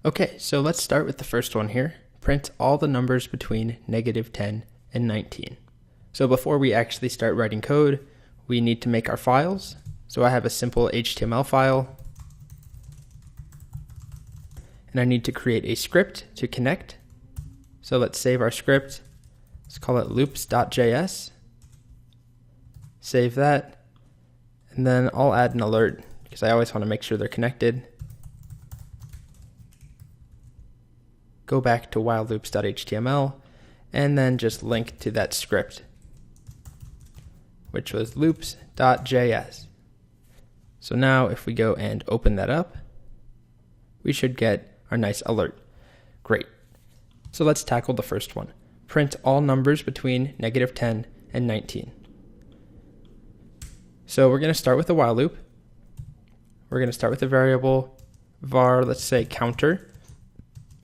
Okay, so let's start with the first one here. Print all the numbers between -10 and 19. So before we actually start writing code, we need to make our files. So I have a simple HTML file, and I need to create a script to connect. So let's save our script. Let's call it loops.js. Save that, and then I'll add an alert because I always want to make sure they're connected. Go back to while loops.html, and then just link to that script, which was loops.js. So now if we go and open that up, we should get our nice alert. Great. So let's tackle the first one. Print all numbers between -10 and 19. So we're going to start with a while loop. We're going to start with a variable var, let's say counter.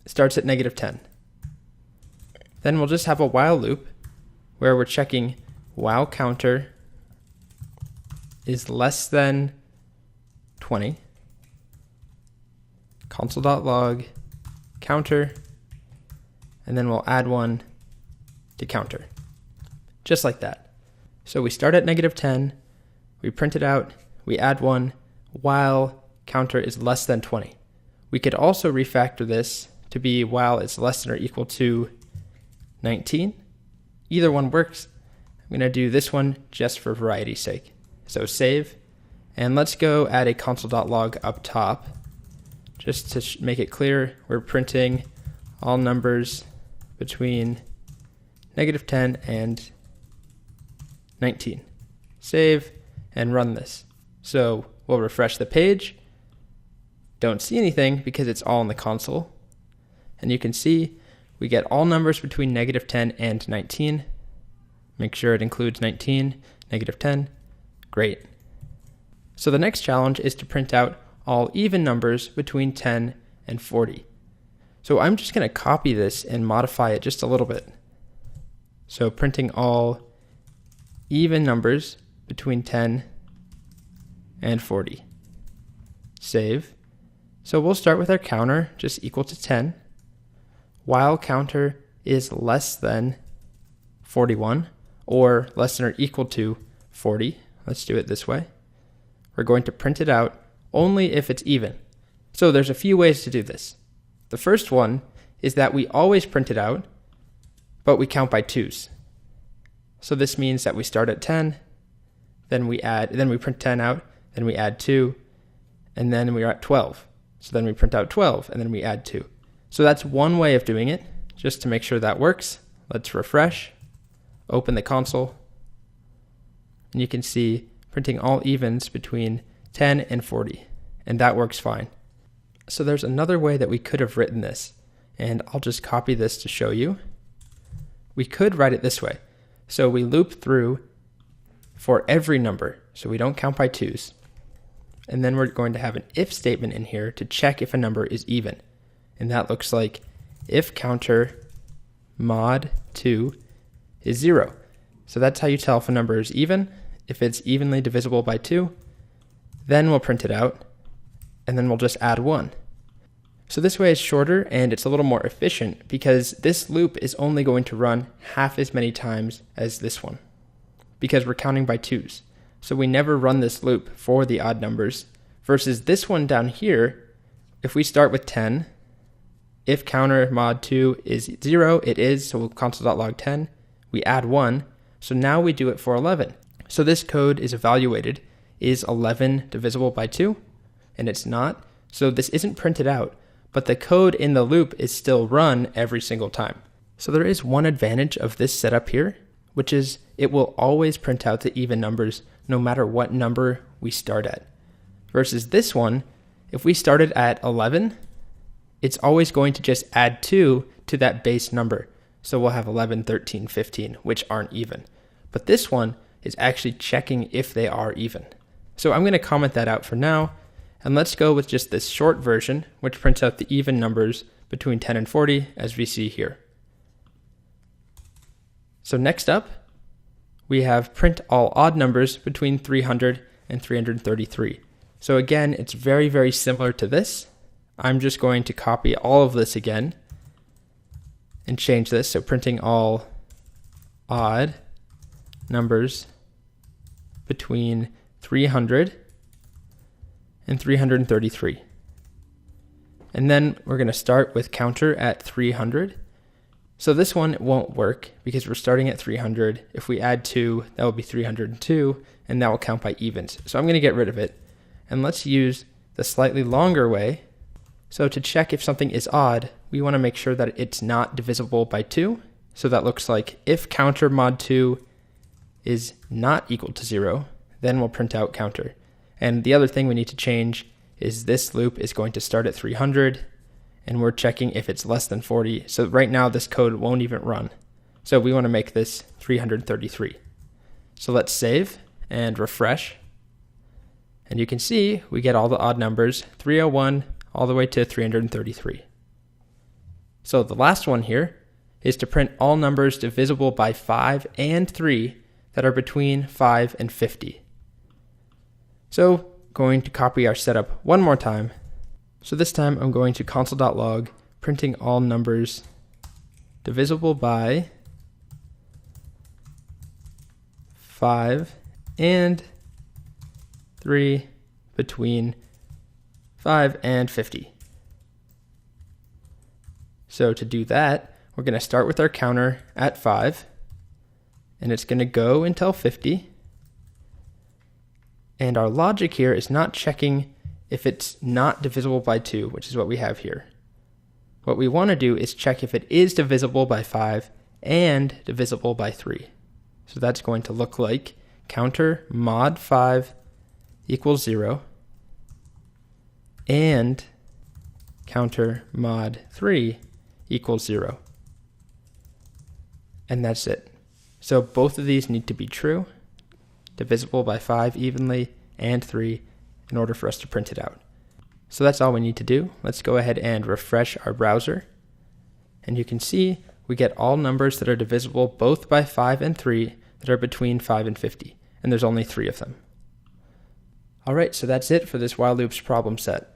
It starts at -10. Then we'll just have a while loop where we're checking while counter is less than 20. Console.log counter, and then we'll add one to counter, just like that. So we start at -10, we print it out, we add one while counter is less than 20. We could also refactor this to be while it's less than or equal to 19. Either one works. I'm going to do this one just for variety's sake. So save, and let's go add a console.log up top. Just to make it clear, we're printing all numbers between -10 and 19. Save and run this. So we'll refresh the page. Don't see anything because it's all in the console. And you can see we get all numbers between -10 and 19. Make sure it includes 19, -10. Great. So the next challenge is to print out all even numbers between 10 and 40. So I'm just going to copy this and modify it just a little bit. So printing all even numbers between 10 and 40. Save. So we'll start with our counter just equal to 10. While counter is less than 41 or less than or equal to 40. Let's do it this way. We're going to print it out only if it's even. So there's a few ways to do this. The first one is that we always print it out, but we count by twos. So this means that we start at 10, then we print 10 out, then we add 2, and then we're at 12. So then we print out 12, and then we add 2. So that's one way of doing it, just to make sure that works. Let's refresh, open the console, and you can see printing all evens between 10 and 40, and that works fine. So there's another way that we could have written this, and I'll just copy this to show you. We could write it this way. So we loop through for every number, so we don't count by twos. And then we're going to have an if statement in here to check if a number is even. And that looks like if counter mod 2 is 0. So that's how you tell if a number is even. If it's evenly divisible by 2, then we'll print it out, and then we'll just add 1. So this way is shorter and it's a little more efficient because this loop is only going to run half as many times as this one because we're counting by twos. So we never run this loop for the odd numbers versus this one down here. If we start with 10, if counter mod 2 is 0, it is, so we'll console.log 10, we add 1, so now we do it for 11. So this code is evaluated, is 11 divisible by 2? And it's not, so this isn't printed out, but the code in the loop is still run every single time. So there is one advantage of this setup here, which is it will always print out the even numbers no matter what number we start at. Versus this one, if we started at 11, it's always going to just add 2 to that base number. So we'll have 11, 13, 15, which aren't even. But this one is actually checking if they are even. So I'm going to comment that out for now. And let's go with just this short version, which prints out the even numbers between 10 and 40, as we see here. So next up, we have print all odd numbers between 300 and 333. So again, it's very, very similar to this. I'm just going to copy all of this again and change this. So printing all odd numbers between 300 and 333. And then we're going to start with counter at 300. So this one won't work because we're starting at 300. If we add 2, that will be 302, and that will count by evens. So I'm going to get rid of it. And let's use the slightly longer way. So to check if something is odd, we want to make sure that it's not divisible by 2. So that looks like if counter mod 2 is not equal to 0, then we'll print out counter. And the other thing we need to change is this loop is going to start at 300, and we're checking if it's less than 40. So right now this code won't even run. So we want to make this 333. So let's save and refresh. And you can see we get all the odd numbers, 301 all the way to 333. So the last one here is to print all numbers divisible by 5 and 3 that are between 5 and 50. So going to copy our setup one more time. So this time I'm going to console.log, printing all numbers divisible by 5 and 3 between 5 and 50. So to do that, we're going to start with our counter at 5, and it's going to go until 50. And our logic here is not checking if it's not divisible by 2, which is what we have here. What we want to do is check if it is divisible by 5 and divisible by 3. So that's going to look like counter mod 5 equals 0 and counter mod 3 equals 0. And that's it. So both of these need to be true, divisible by 5 evenly and 3, in order for us to print it out. So that's all we need to do. Let's go ahead and refresh our browser. And you can see we get all numbers that are divisible both by 5 and 3 that are between 5 and 50. And there's only 3 of them. Alright, so that's it for this while loops problem set.